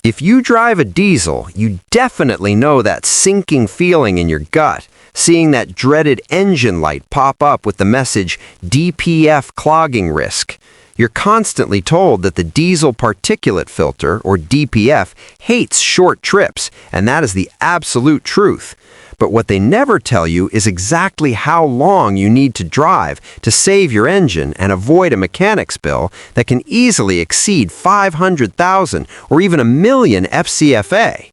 If you drive a diesel, you definitely know that sinking feeling in your gut, seeing that dreaded engine light pop up with the message DPF Clogging Risk. You're constantly told that the diesel particulate filter, or DPF, hates short trips, and that is the absolute truth. But what they never tell you is exactly how long you need to drive to save your engine and avoid a mechanic's bill that can easily exceed 500,000 or even 1,000,000 FCFA.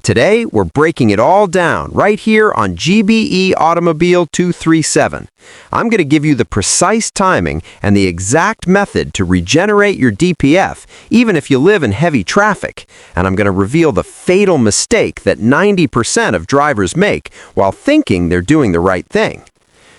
Today, we're breaking it all down right here on GBE Automobile 237. I'm going to give you the precise timing and the exact method to regenerate your DPF, even if you live in heavy traffic. And I'm going to reveal the fatal mistake that 90% of drivers make while thinking they're doing the right thing.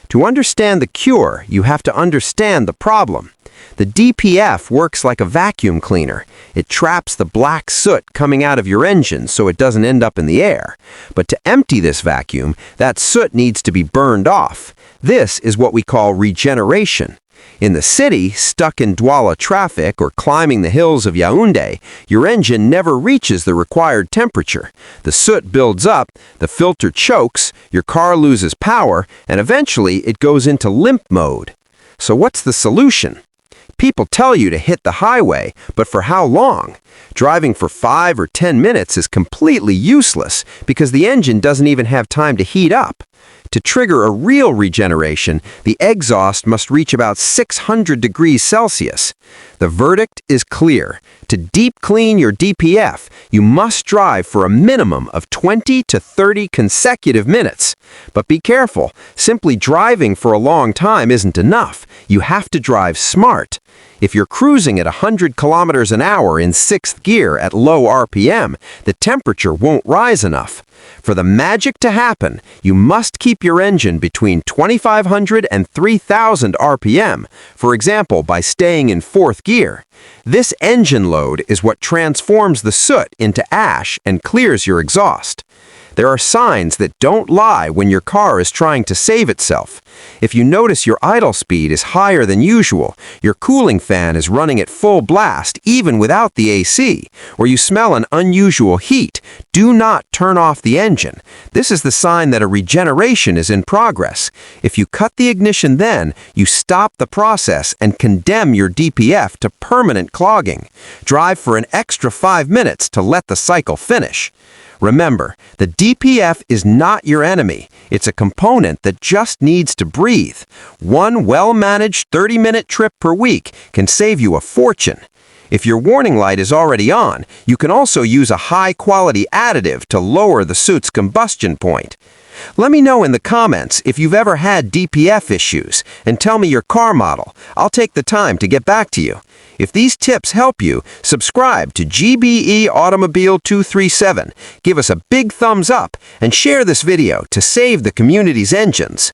To understand the cure, you have to understand the problem. The DPF works like a vacuum cleaner. It traps the black soot coming out of your engine so it doesn't end up in the air. But to empty this vacuum, that soot needs to be burned off. This is what we call regeneration. In the city, stuck in Douala traffic or climbing the hills of Yaoundé, your engine never reaches the required temperature. The soot builds up, the filter chokes, your car loses power, and eventually it goes into limp mode. So what's the solution? People tell you to hit the highway, but for how long? Driving for 5 or 10 minutes is completely useless because the engine doesn't even have time to heat up. To trigger a real regeneration, the exhaust must reach about 600 degrees Celsius. The verdict is clear. To deep clean your DPF, you must drive for a minimum of 20 to 30 consecutive minutes. But be careful, simply driving for a long time isn't enough. You have to drive smart. If you're cruising at 100 kilometers an hour in 6th gear at low RPM, the temperature won't rise enough. For the magic to happen, you must keep your engine between 2,500 and 3,000 RPM, for example, by staying in 4th gear. This engine load is what transforms the soot into ash and clears your exhaust. There are signs that don't lie when your car is trying to save itself. If you notice your idle speed is higher than usual, your cooling fan is running at full blast even without the AC, or you smell an unusual heat, do not turn off the engine. This is the sign that a regeneration is in progress. If you cut the ignition then, you stop the process and condemn your DPF to permanent clogging. Drive for an extra 5 minutes to let the cycle finish. Remember, the DPF is not your enemy. It's a component that just needs to breathe. One well-managed 30-minute trip per week can save you a fortune. If your warning light is already on, you can also use a high-quality additive to lower the soot's combustion point. Let me know in the comments if you've ever had DPF issues, and tell me your car model. I'll take the time to get back to you. If these tips help you, subscribe to GBE Automobile 237, give us a big thumbs up, and share this video to save the community's engines.